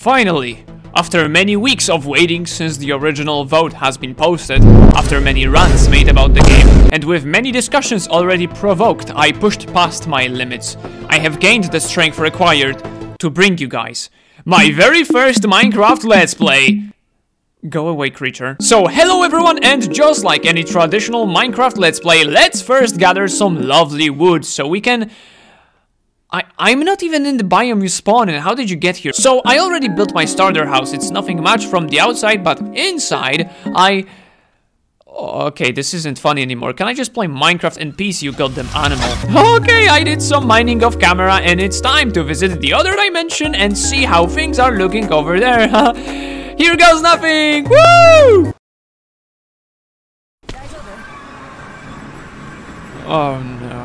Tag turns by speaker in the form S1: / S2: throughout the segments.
S1: Finally, after many weeks of waiting since the original vote has been posted, after many rants made about the game, and with many discussions already provoked, I pushed past my limits. I have gained the strength required to bring you guys my very first Minecraft Let's Play. Go away, creature. So, hello everyone, and just like any traditional Minecraft Let's Play, let's first gather some lovely wood so we can... I'm not even in the biome you spawn in. How did you get here? So, I already built my starter house. It's nothing much from the outside, but inside, Okay, this isn't funny anymore. Can I just play Minecraft in peace, you goddamn animal? Okay, I did some mining off camera, and it's time to visit the other dimension and see how things are looking over there. Here goes nothing! Woo! Oh no.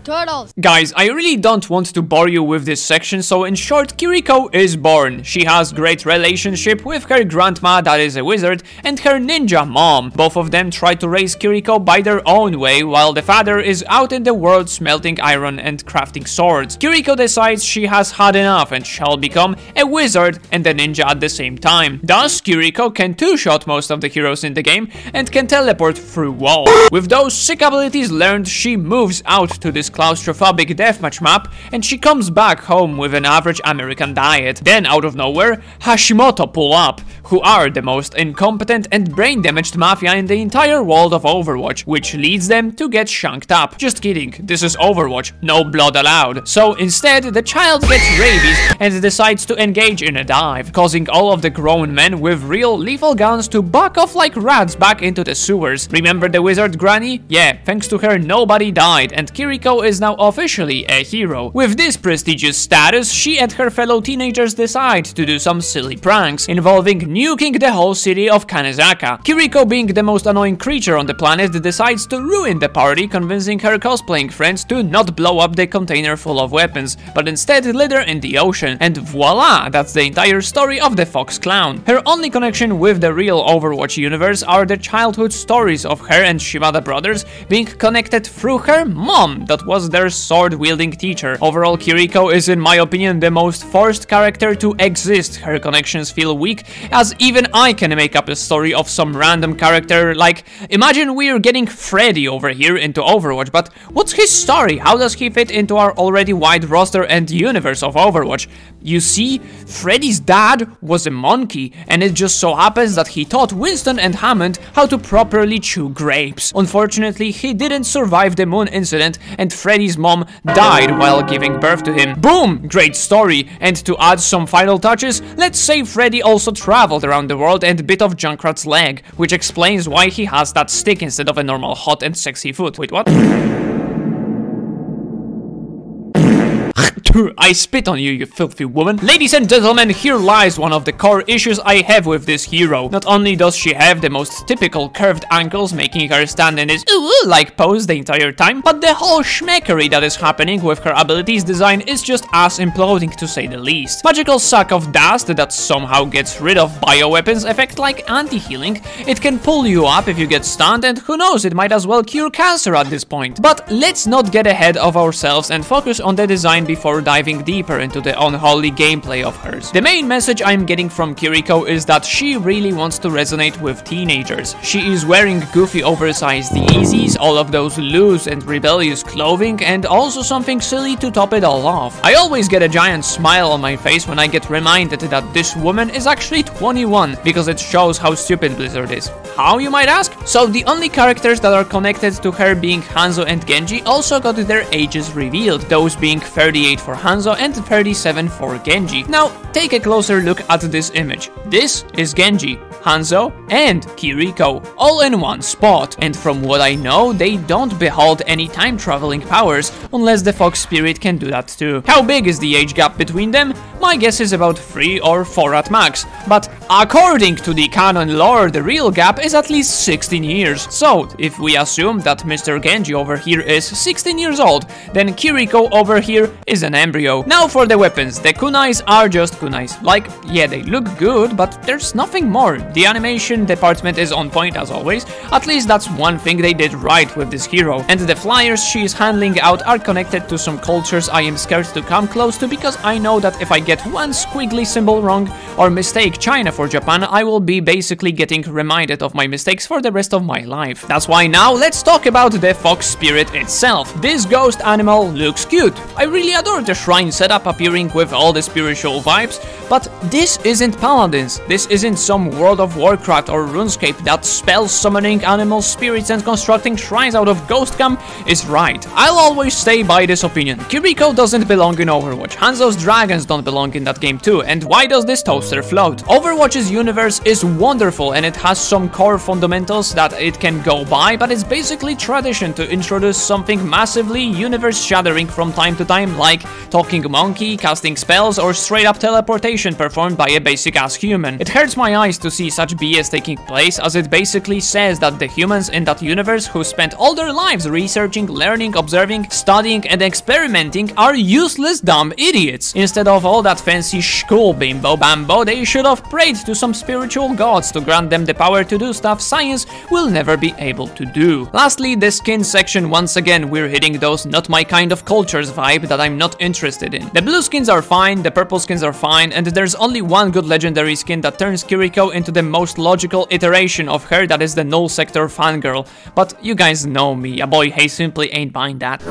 S2: Turtles.
S1: Guys, I really don't want to bore you with this section, so in short, Kiriko is born. She has great relationship with her grandma that is a wizard and her ninja mom. Both of them try to raise Kiriko by their own way, while the father is out in the world smelting iron and crafting swords. Kiriko decides she has had enough and shall become a wizard and a ninja at the same time. Thus, Kiriko can two-shot most of the heroes in the game and can teleport through walls. With those sick abilities learned, she moves out to this claustrophobic deathmatch map, and she comes back home with an average American diet. Then, out of nowhere, Hashimoto pull up, who are the most incompetent and brain-damaged mafia in the entire world of Overwatch, which leads them to get shanked up. Just kidding, this is Overwatch, no blood allowed. So instead, the child gets rabies and decides to engage in a dive, causing all of the grown men with real lethal guns to buck off like rats back into the sewers. Remember the wizard granny? Yeah, thanks to her nobody died, and Kiriko is now officially a hero. With this prestigious status, she and her fellow teenagers decide to do some silly pranks, involving nuking the whole city of Kanezaka. Kiriko, being the most annoying creature on the planet, decides to ruin the party, convincing her cosplaying friends to not blow up the container full of weapons, but instead litter in the ocean. And voila, that's the entire story of the Fox Clown. Her only connection with the real Overwatch universe are the childhood stories of her and Shimada brothers being connected through her mom, that was their sword-wielding teacher. Overall, Kiriko is, in my opinion, the most forced character to exist. Her connections feel weak, as even I can make up a story of some random character. Like, imagine we're getting Freddy over here into Overwatch, but what's his story? How does he fit into our already wide roster and universe of Overwatch? You see, Freddy's dad was a monkey, and it just so happens that he taught Winston and Hammond how to properly chew grapes. Unfortunately, he didn't survive the moon incident, and Freddy's mom died while giving birth to him. Boom! Great story! And to add some final touches, let's say Freddy also traveled around the world and bit off Junkrat's leg, which explains why he has that stick instead of a normal hot and sexy foot. Wait, what? I spit on you, you filthy woman. Ladies and gentlemen, here lies one of the core issues I have with this hero. Not only does she have the most typical curved ankles, making her stand in this like pose the entire time, but the whole schmeckery that is happening with her abilities design is just ass imploding, to say the least. Magical sack of dust that somehow gets rid of bioweapons effect like anti-healing. It can pull you up if you get stunned, and who knows, it might as well cure cancer at this point. But let's not get ahead of ourselves and focus on the design before diving deeper into the unholy gameplay of hers. The main message I'm getting from Kiriko is that she really wants to resonate with teenagers. She is wearing goofy oversized Yeezys, all of those loose and rebellious clothing, and also something silly to top it all off. I always get a giant smile on my face when I get reminded that this woman is actually 21, because it shows how stupid Blizzard is. How, you might ask? So the only characters that are connected to her being Hanzo and Genji also got their ages revealed, those being 38 for Hanzo and 37 for Genji. Now, take a closer look at this image. This is Genji, Hanzo, and Kiriko, all in one spot. And from what I know, they don't behold any time-traveling powers, unless the Fox Spirit can do that too. How big is the age gap between them? My guess is about 3 or 4 at max. But according to the canon lore, the real gap is at least 16 years. So, if we assume that Mr. Genji over here is 16 years old, then Kiriko over here is an embryo. Now for the weapons. The kunais are just kunais. Like, yeah, they look good, but there's nothing more. The animation department is on point as always. At least that's one thing they did right with this hero. And the flyers she is handing out are connected to some cultures I am scared to come close to, because I know that if I get one squiggly symbol wrong or mistake China for Japan, I will be basically getting reminded of my mistakes for the rest of my life. That's why now let's talk about the fox spirit itself. This ghost animal looks cute. I really adore the shrine setup appearing with all the spiritual vibes, but this isn't Paladins. This isn't some World of Warcraft or RuneScape that spell summoning animal spirits and constructing shrines out of ghost cam is right. I'll always stay by this opinion. Kiriko doesn't belong in Overwatch. Hanzo's dragons don't belong in that game too. And why does this toaster float? Overwatch's universe is wonderful and it has some core fundamentals that it can go by, but it's basically tradition to introduce something massively universe-shattering from time to time, like talking monkey, casting spells, or straight up teleportation performed by a basic ass human. It hurts my eyes to see such BS taking place, as it basically says that the humans in that universe who spent all their lives researching, learning, observing, studying, and experimenting are useless dumb idiots. Instead of all that fancy school bimbo bambo, they should have prayed to some spiritual gods to grant them the power to do stuff science will never be able to do. Lastly, the skin section. Once again, we're hitting those not my kind of cultures vibe that I'm not interested in. The blue skins are fine, the purple skins are fine, and there's only one good legendary skin that turns Kiriko into the most logical iteration of her, that is the Null Sector fangirl. But you guys know me, a boy hey simply ain't buying that.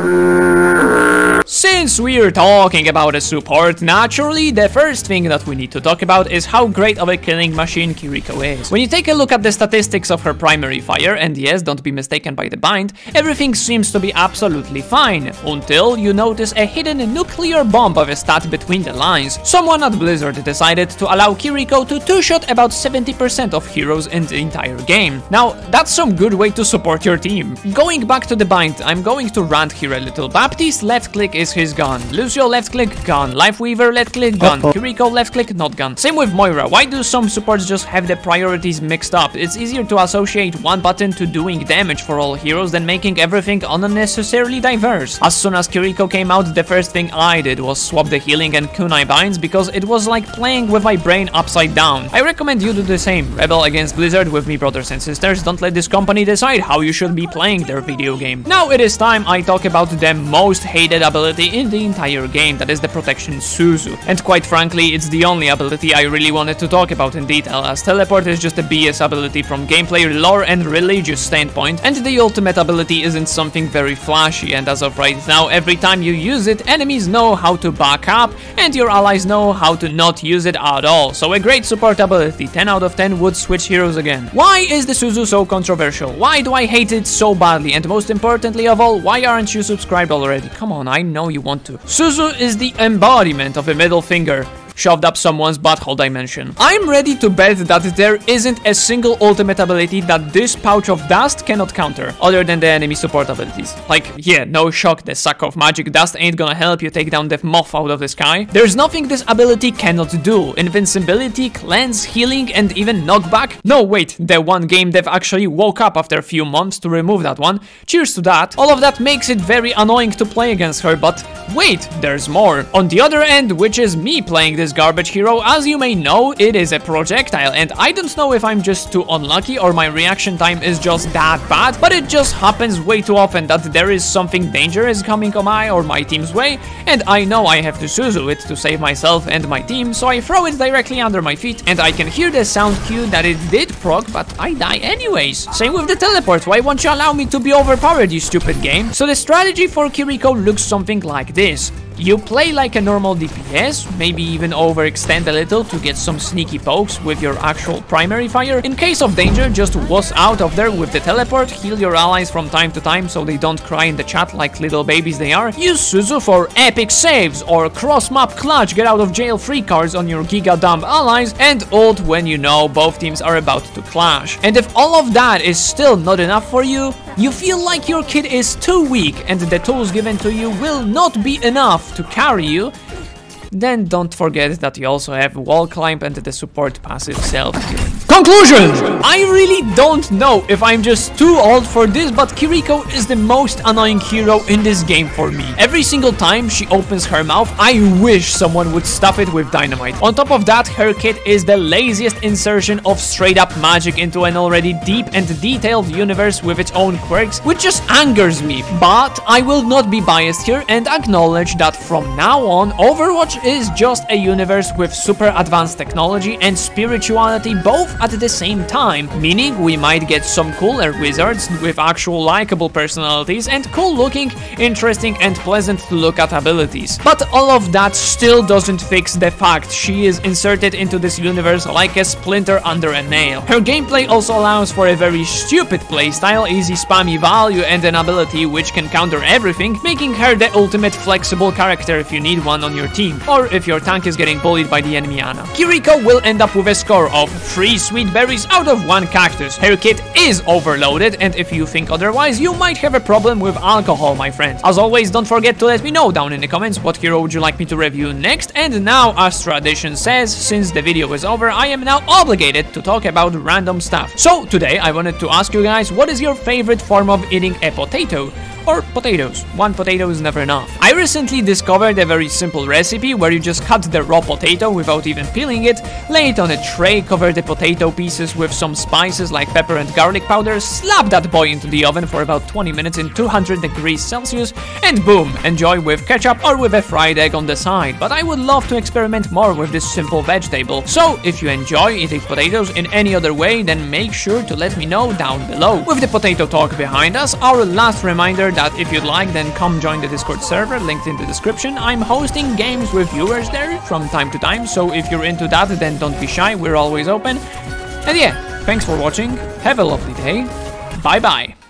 S1: Since we're talking about a support, naturally, the first thing that we need to talk about is how great of a killing machine Kiriko is. When you take a look at the statistics of her primary fire, and yes, don't be mistaken by the bind, everything seems to be absolutely fine, until you notice a hidden nuclear bomb of a stat between the lines. Someone at Blizzard decided to allow Kiriko to two-shot about 70% of heroes in the entire game. Now, that's some good way to support your team. Going back to the bind, I'm going to rant here a little. Baptiste left click is his gun. Lucio left click, gun. Lifeweaver left click, gun. Kiriko left click, not gun. Same with Moira. Why do some supports just have the priorities mixed up? It's easier to associate one button to doing damage for all heroes than making everything unnecessarily diverse. As soon as Kiriko came out, the first thing I did was swap the healing and kunai binds, because it was like playing with my brain upside down. I recommend you do the same. Rebel against Blizzard with me, brothers and sisters. Don't let this company decide how you should be playing their video game. Now it is time I talk about the most hated ability in the entire game, that is the Protection Suzu. And quite frankly, it's the only ability I really wanted to talk about in detail, as teleport is just a BS ability from gameplay, lore, and religious standpoint, and the ultimate ability isn't something very flashy, and as of right now, every time you use it, enemies know how to back up, and your allies know how to not use it at all. So a great support ability, 10 out of 10 would switch heroes again. Why is the Suzu so controversial? Why do I hate it so badly? And most importantly of all, why aren't you subscribed already? Come on, I know you want to. Suzu is the embodiment of a middle finger shoved up someone's butthole dimension. I'm ready to bet that there isn't a single ultimate ability that this pouch of dust cannot counter, other than the enemy support abilities. Like, yeah, no shock, the sack of magic dust ain't gonna help you take down the moth out of the sky. There's nothing this ability cannot do. Invincibility, cleanse, healing, and even knockback. No, wait, the one game dev actually woke up after a few months to remove that one. Cheers to that. All of that makes it very annoying to play against her, but wait, there's more. On the other end, which is me playing this garbage hero, as you may know, it is a projectile, and I don't know if I'm just too unlucky or my reaction time is just that bad, but it just happens way too often that there is something dangerous coming on my or my team's way, and I know I have to Suzu it to save myself and my team, so I throw it directly under my feet, and I can hear the sound cue that it did proc, but I die anyways. Same with the teleport. Why won't you allow me to be overpowered, you stupid game? So the strategy for Kiriko looks something like this. You play like a normal DPS, maybe even overextend a little to get some sneaky pokes with your actual primary fire. In case of danger, just was out of there with the teleport, heal your allies from time to time so they don't cry in the chat like little babies they are. Use Suzu for epic saves or cross-map clutch get out of jail free cards on your giga dumb allies, and ult when you know both teams are about to clash. And if all of that is still not enough for you, you feel like your kid is too weak and the tools given to you will not be enough to carry you, then don't forget that you also have wall climb and the support passive self-healing. Conclusion! I really don't know if I'm just too old for this, but Kiriko is the most annoying hero in this game for me. Every single time she opens her mouth, I wish someone would stuff it with dynamite. On top of that, her kit is the laziest insertion of straight up magic into an already deep and detailed universe with its own quirks, which just angers me. But I will not be biased here and acknowledge that from now on, Overwatch is just a universe with super advanced technology and spirituality both at the same time, meaning we might get some cooler wizards with actual likable personalities and cool looking, interesting and pleasant to look at abilities. But all of that still doesn't fix the fact she is inserted into this universe like a splinter under a nail. Her gameplay also allows for a very stupid playstyle, easy spammy value and an ability which can counter everything, making her the ultimate flexible character if you need one on your team, or if your tank is getting bullied by the enemy Ana. Kiriko will end up with a score of 3 sweet berries out of 1 cactus. Her kit is overloaded, and if you think otherwise, you might have a problem with alcohol, my friend. As always, don't forget to let me know down in the comments what hero would you like me to review next. And now, as tradition says, since the video is over, I am now obligated to talk about random stuff. So today I wanted to ask you guys, what is your favorite form of eating a potato? Or potatoes. 1 potato is never enough. I recently discovered a very simple recipe where you just cut the raw potato without even peeling it, lay it on a tray, cover the potato pieces with some spices like pepper and garlic powder, slap that boy into the oven for about 20 minutes in 200 degrees Celsius, and boom, enjoy with ketchup or with a fried egg on the side. But I would love to experiment more with this simple vegetable. So if you enjoy eating potatoes in any other way, then make sure to let me know down below. With the potato talk behind us, our last reminder that if you'd like, then come join the Discord server, linked in the description. I'm hosting games with viewers there from time to time, so if you're into that, then don't be shy, we're always open. And yeah, thanks for watching, have a lovely day, bye bye.